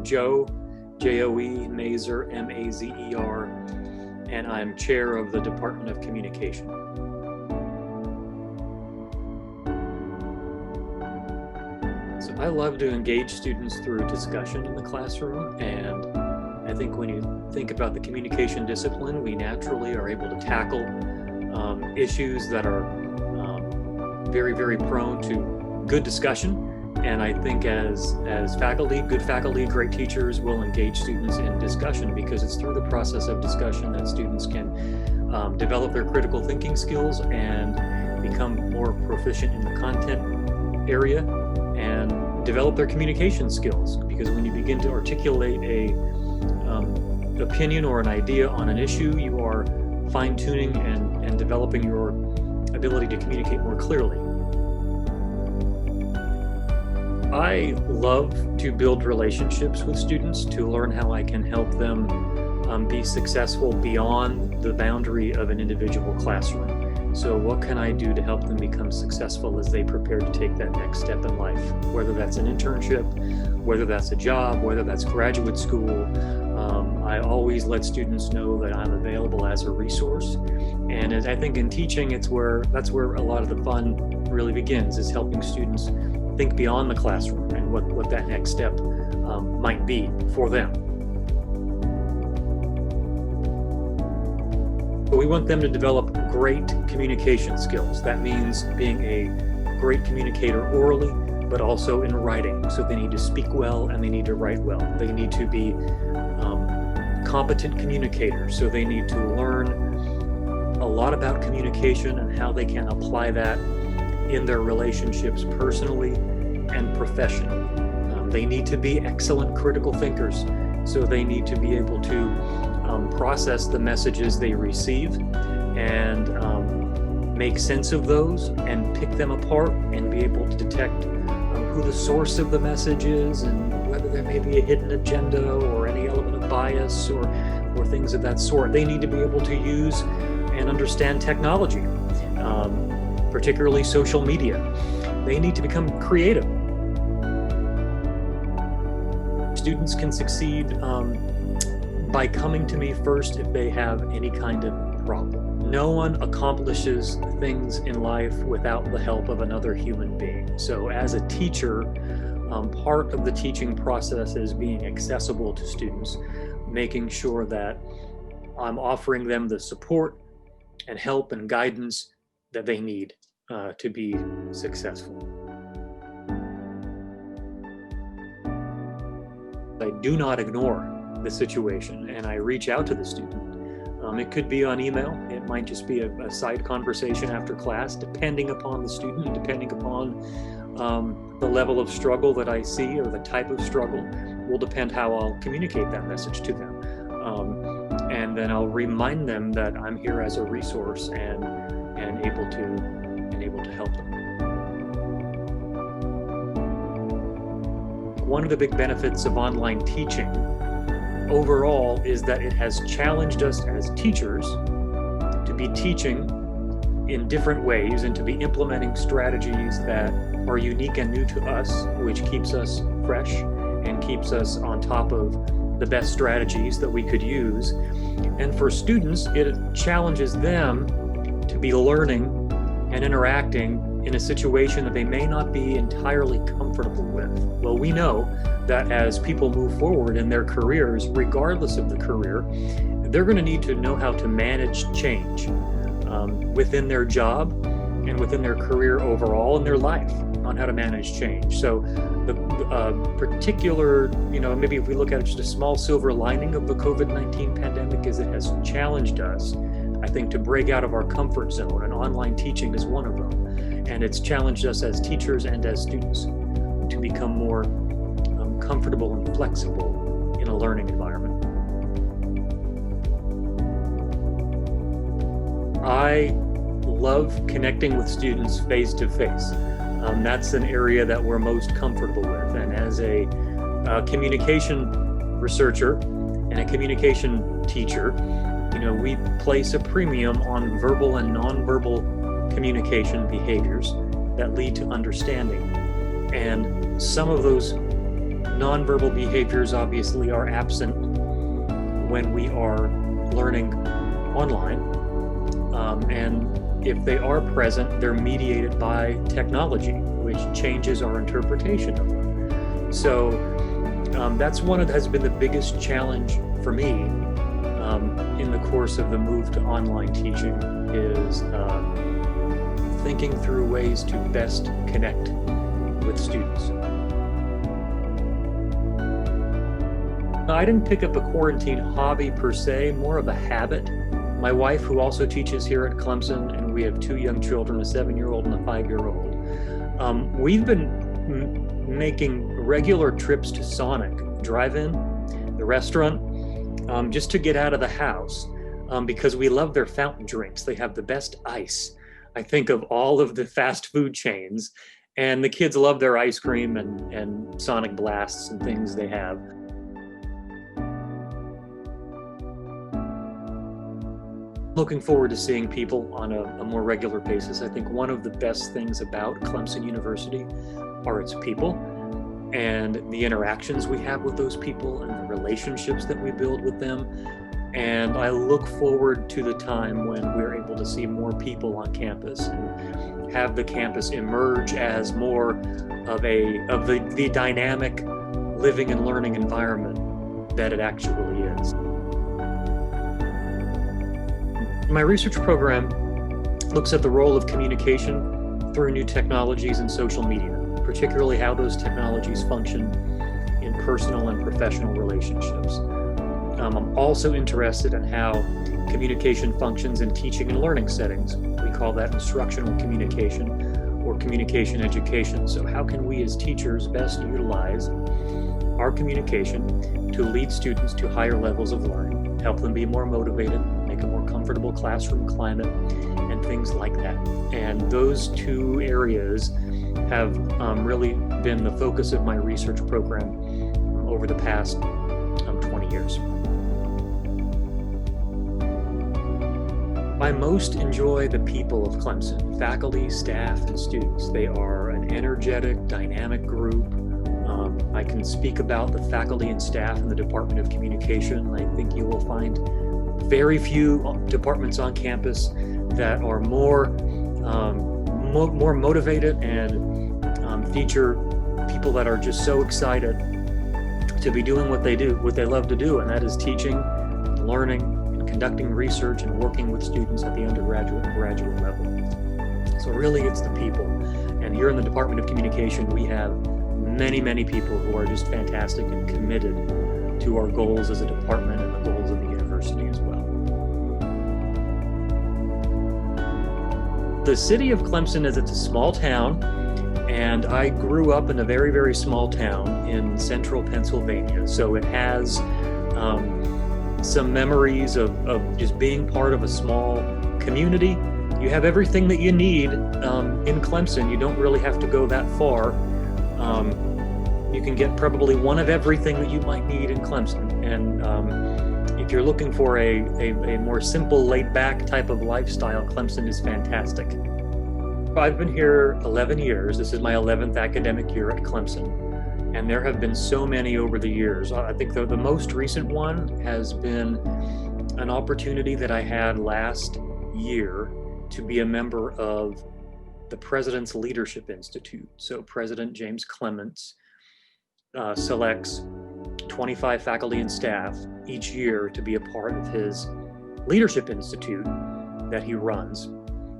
Joe, J-O-E, Mazer, M-A-Z-E-R, and I'm chair of the Department of Communication. So I love to engage students through discussion in the classroom, and I think when you think about the communication discipline, we naturally are able to tackle issues that are very, very prone to good discussion. And I think as faculty, good faculty, great teachers will engage students in discussion, because it's through the process of discussion that students can develop their critical thinking skills and become more proficient in the content area and develop their communication skills. Because when you begin to articulate a opinion or an idea on an issue, you are fine-tuning and developing your ability to communicate more clearly. I love to build relationships with students to learn how I can help them be successful beyond the boundary of an individual classroom. So what can I do to help them become successful as they prepare to take that next step in life? Whether that's an internship, whether that's a job, whether that's graduate school, I always let students know that I'm available as a resource. And I think in teaching, that's where a lot of the fun really begins, is helping students think beyond the classroom and what that next step might be for them. But we want them to develop great communication skills. That means being a great communicator orally, but also in writing. So they need to speak well and they need to write well. They need to be competent communicators. So they need to learn a lot about communication and how they can apply that in their relationships personally and professionally. They need to be excellent critical thinkers. So they need to be able to process the messages they receive and make sense of those and pick them apart and be able to detect who the source of the message is and whether there may be a hidden agenda or any element of bias or things of that sort. They need to be able to use and understand technology, particularly social media. They need to become creative. Students can succeed by coming to me first if they have any kind of problem. No one accomplishes things in life without the help of another human being. So as a teacher, part of the teaching process is being accessible to students, making sure that I'm offering them the support and help and guidance that they need to be successful. I do not ignore the situation and I reach out to the student. It could be on email. It might just be a side conversation after class, depending upon the student, depending upon the level of struggle that I see, or the type of struggle will depend how I'll communicate that message to them. And then I'll remind them that I'm here as a resource and able to help them. One of the big benefits of online teaching overall is that it has challenged us as teachers to be teaching in different ways and to be implementing strategies that are unique and new to us, which keeps us fresh and keeps us on top of the best strategies that we could use. And for students, it challenges them to be learning and interacting in a situation that they may not be entirely comfortable with. Well, we know that as people move forward in their careers, regardless of the career, they're going to need to know how to manage change within their job and within their career overall in their life, on how to manage change. So the particular, maybe if we look at just a small silver lining of the COVID-19 pandemic, is it has challenged us, I think, to break out of our comfort zone, and online teaching is one of them. And it's challenged us as teachers and as students to become more comfortable and flexible in a learning environment. I love connecting with students face to face. That's an area that we're most comfortable with. And as a communication researcher and a communication teacher, we place a premium on verbal and nonverbal communication behaviors that lead to understanding. And some of those Nonverbal behaviors obviously are absent when we are learning online. And if they are present, they're mediated by technology, which changes our interpretation of them. So that's has been the biggest challenge for me in the course of the move to online teaching, is thinking through ways to best connect with students. I didn't pick up a quarantine hobby per se, more of a habit. My wife, who also teaches here at Clemson, and we have 2 young children, a 7-year-old and a 5-year-old. We've been making regular trips to Sonic Drive-In, the restaurant, just to get out of the house, because we love their fountain drinks. They have the best ice, I think, of all of the fast food chains, and the kids love their ice cream and Sonic Blasts and things they have. Looking forward to seeing people on a more regular basis. I think one of the best things about Clemson University are its people and the interactions we have with those people and the relationships that we build with them. And I look forward to the time when we're able to see more people on campus and have the campus emerge as more of the dynamic living and learning environment that it actually is. My research program looks at the role of communication through new technologies and social media, particularly how those technologies function in personal and professional relationships. I'm also interested in how communication functions in teaching and learning settings. We call that instructional communication or communication education. So how can we as teachers best utilize our communication to lead students to higher levels of learning, help them be more motivated, make a more comfortable classroom climate, and things like that. And those 2 areas have really been the focus of my research program over the past 20 years. I most enjoy the people of Clemson, faculty, staff, and students. They are an energetic, dynamic group. I can speak about the faculty and staff in the Department of Communication. I think you will find very few departments on campus that are more motivated and feature people that are just so excited to be doing what they love to do, and that is teaching, learning, and conducting research and working with students at the undergraduate and graduate level. So really it's the people. And here in the Department of Communication, we have many people who are just fantastic and committed to our goals as a department and the goals of the university as well. The city of Clemson it's a small town, and I grew up in a very small town in central Pennsylvania. So it has some memories of just being part of a small community. You have everything that you need in Clemson. You don't really have to go that far. You can get probably one of everything that you might need in Clemson. And if you're looking for a more simple, laid-back type of lifestyle, Clemson is fantastic. I've been here 11 years. This is my 11th academic year at Clemson. And there have been so many over the years. I think the most recent one has been an opportunity that I had last year to be a member of the President's Leadership Institute. So President James Clements selects 25 faculty and staff each year to be a part of his Leadership Institute that he runs,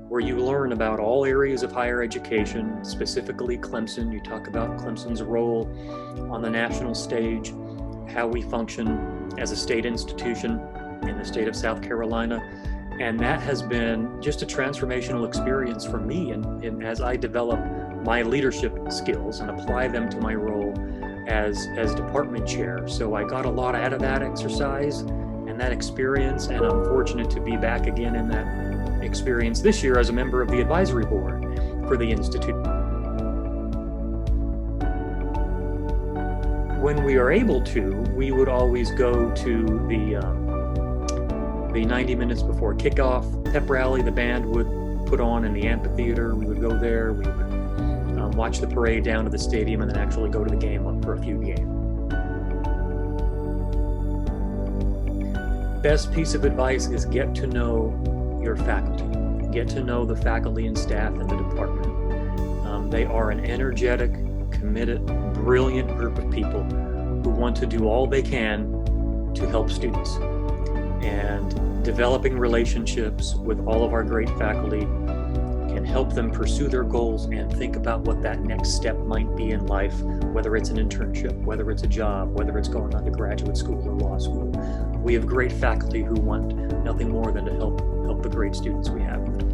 where you learn about all areas of higher education, specifically Clemson. You talk about Clemson's role on the national stage, how we function as a state institution in the state of South Carolina. And that has been just a transformational experience for me and as I develop my leadership skills and apply them to my role as department chair. So I got a lot out of that exercise and that experience, and I'm fortunate to be back again in that experience this year as a member of the advisory board for the Institute. When we are able to, we would always go to the 90 minutes before kickoff Pep Rally the band would put on in the amphitheater. We would go there, we would watch the parade down to the stadium, and then actually go to the game for a few games. best piece of advice is get to know your faculty. Get to know the faculty and staff in the department. They are an energetic, committed, brilliant group of people who want to do all they can to help students. And developing relationships with all of our great faculty can help them pursue their goals and think about what that next step might be in life, whether it's an internship, whether it's a job, whether it's going on to graduate school or law school. We have great faculty who want nothing more than to help the great students we have in the